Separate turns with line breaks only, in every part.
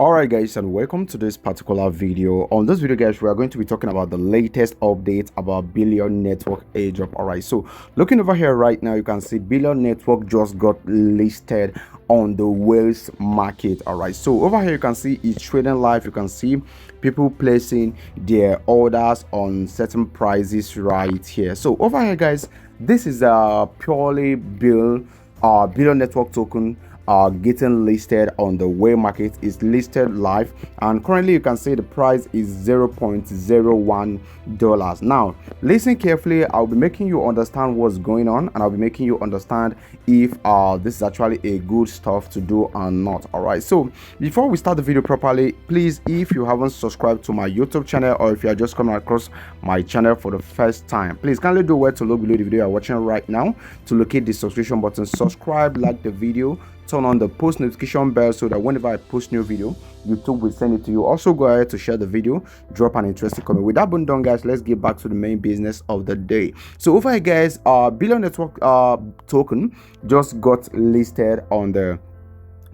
Alright guys, and welcome to this particular video. On this video guys, we are going to be talking about the latest update about Billion Network airdrop. Alright, so looking over here right now, you can see Billion Network just got listed on the whales market. Alright, so over here you can see it's trading live. You can see people placing their orders on certain prices right here. So over here guys, this is a purely Billion Network token getting listed on the whale market. Is listed live, and currently you can see the price is $0.01. Now listen carefully, I'll be making you understand what's going on, and I'll be making you understand if this is actually a good stuff to do or not. All right, so before we start the video properly, please, if you haven't subscribed to my YouTube channel, or if you are just coming across my channel for the first time, please kindly do where to look below the video you're watching right now to locate the subscription button, subscribe, like the video, turn on the post notification bell so that whenever I post new video, YouTube will send it to you. Also go ahead to share the video, drop an interesting comment. With that being done guys, let's get back to the main business of the day. So over here guys, Billion Network token just got listed on the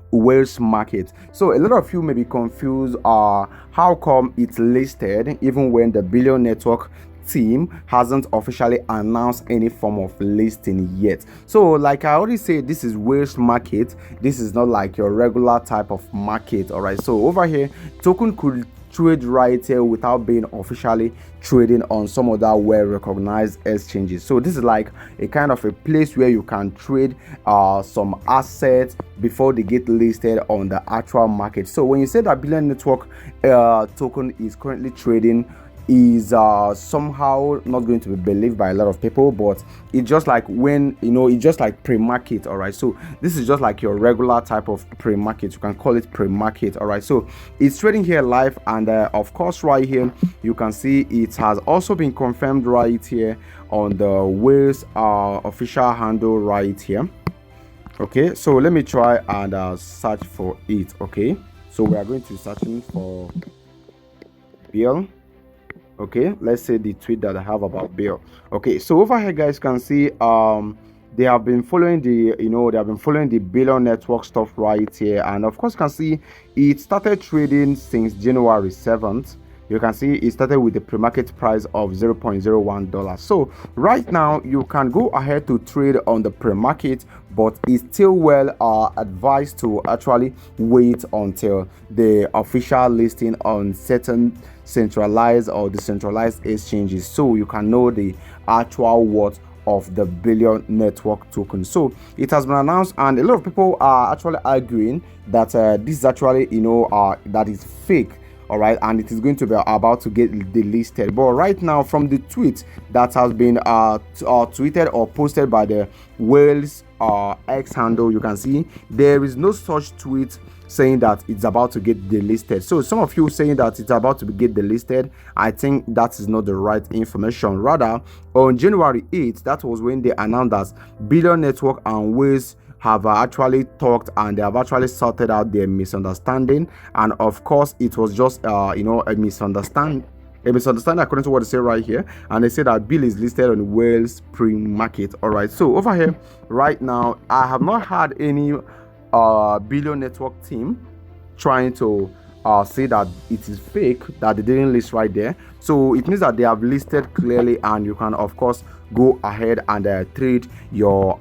whales market. So a lot of you may be confused, how come it's listed even when the Billion Network team hasn't officially announced any form of listing yet. So like I already said, this is whales market. This is not like your regular type of market. All right, so over here token could trade right here without being officially trading on some other well recognized exchanges. So this is like a kind of a place where you can trade some assets before they get listed on the actual market. So when you say that Billion Network token is currently trading, is somehow not going to be believed by a lot of people, but it's just like when it's just like pre-market. All right, so this is just like your regular type of pre-market. You can call it pre-market. All right, so it's trading here live, and of course right here you can see it has also been confirmed right here on the whales official handle right here. Okay, so let me try and search for it. Okay, so we are going to be searching for Bill. Okay, let's say the tweet that I have about Bill. Okay, so over here guys can see they have been following the Billion Network stuff right here, and of course you can see it started trading since January 7th. You can see it started with the pre-market price of $0.01. So right now you can go ahead to trade on the pre-market, but it's still well advised to actually wait until the official listing on certain centralized or decentralized exchanges, so you can know the actual worth of the Billion Network token. So it has been announced, and a lot of people are actually arguing that this is actually that is fake. All right, and it is going to be about to get delisted. But right now, from the tweet that has been tweeted or posted by the whales X handle, you can see there is no such tweet saying that it's about to get delisted. So some of you saying that it's about to get delisted, I think that is not the right information. Rather, on January 8th, that was when they announced that Billion Network and whales have actually talked, and they have actually sorted out their misunderstanding. And of course it was just a misunderstanding according to what they say right here, and they say that Bill is listed on whales pre-market. All right, so over here right now I have not had any Billion Network team trying to say that it is fake, that they didn't list right there. So it means that they have listed clearly, and you can of course go ahead and trade your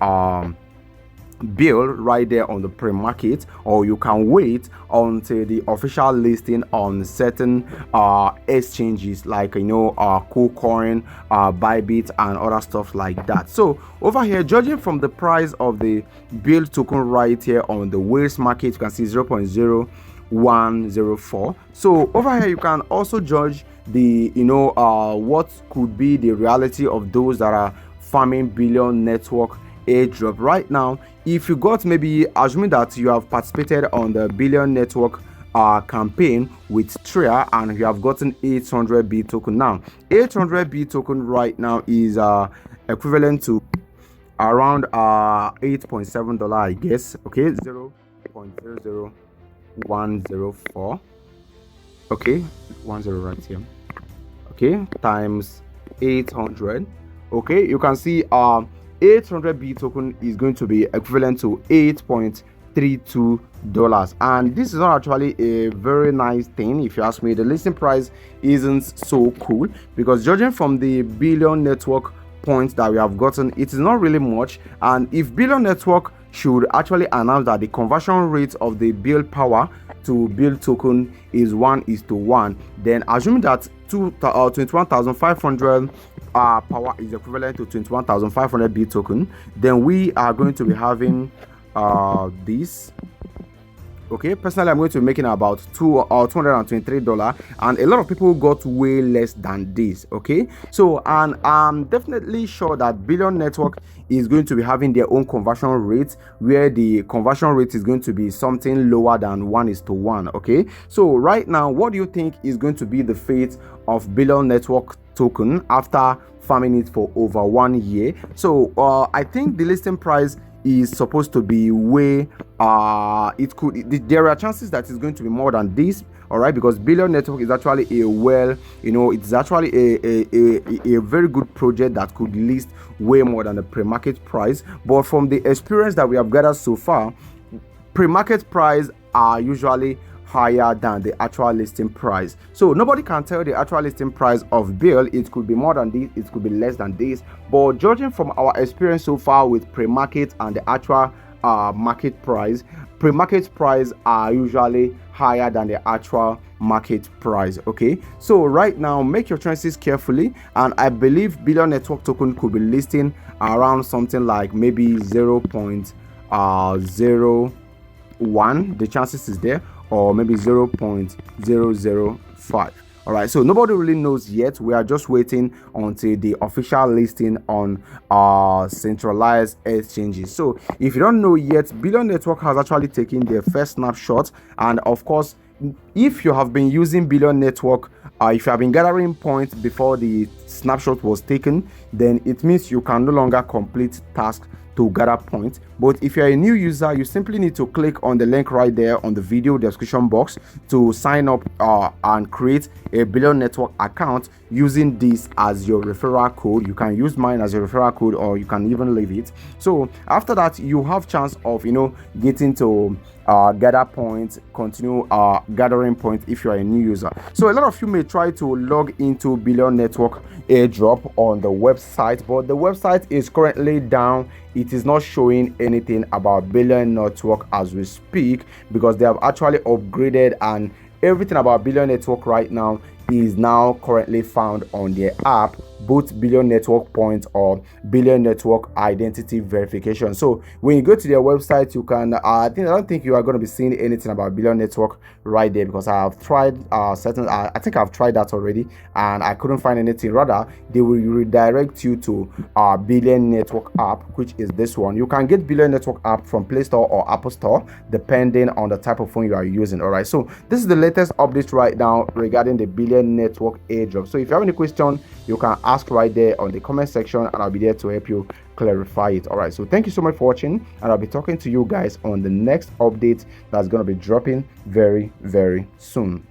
bill right there on the pre-market, or you can wait until the official listing on certain exchanges like KuCoin, Bybit, and other stuff like that. So over here, judging from the price of the bill token right here on the whales market, you can see 0.0104. So over here you can also judge the what could be the reality of those that are farming Billion Network airdrop right now. If you got, maybe assuming that you have participated on the Billion Network campaign with Tria, and you have gotten 800 B token. Now 800 B token right now is equivalent to around $8.7, I guess. Okay, 0.00104. okay, 10 right here. Okay, times 800. Okay, you can see 800 B token is going to be equivalent to 8.3 $32, and this is not actually a very nice thing. If you ask me, the listing price isn't so cool, because judging from the billion network points that we have gotten, it is not really much. And if billion network should actually announce that the conversion rate of the build power to build token is 1:1, then assuming that 21,500 power is equivalent to 21,500 build token, then we are going to be having this. Okay, personally I'm going to be making about $223, and a lot of people got way less than this. Okay, so, and I'm definitely sure that billion network is going to be having their own conversion rate, where the conversion rate is going to be something lower than 1:1. Okay, so right now, what do you think is going to be the fate of billion network token after farming it for over 1 year? So I think the listing price is supposed to be way there are chances that it's going to be more than this, all right, because billion network is actually it's actually a very good project that could list way more than the pre-market price. But from the experience that we have gathered so far, pre-market price are usually higher than the actual listing price. So nobody can tell the actual listing price of bill. It could be more than this, it could be less than this, but judging from our experience so far with pre-market and the actual market price, pre-market price are usually higher than the actual market price. Okay, so right now make your choices carefully, and I believe billion network token could be listing around something like maybe 0.01, the chances is there, or maybe 0.005. all right, so nobody really knows yet. We are just waiting until the official listing on centralized exchanges. So if you don't know yet, billion network has actually taken their first snapshot, and of course, if you have been using billion network, if you have been gathering points before the snapshot was taken, then it means you can no longer complete tasks to gather points. But if you're a new user, you simply need to click on the link right there on the video description box to sign up and create a billion network account using this as your referral code. You can use mine as your referral code, or you can even leave it. So after that, you have chance of getting to gather points, continue gathering points if you are a new user. So a lot of you may try to log into billion network airdrop on the website, but the website is currently down. It is not showing anything about billion network as we speak, because they have actually upgraded, and everything about billion network right now is now currently found on their app, both billion network points or billion network identity verification. So when you go to their website, you can I don't think you are going to be seeing anything about billion network right there, because I have tried I think I've tried that already and I couldn't find anything. Rather, they will redirect you to billion network app, which is this one. You can get billion network app from Play Store or Apple Store depending on the type of phone you are using. All right, so this is the latest update right now regarding the billion network airdrop. So if you have any question, you can ask right there on the comment section, and I'll be there to help you clarify it. All right, so thank you so much for watching, and I'll be talking to you guys on the next update that's going to be dropping very, very soon.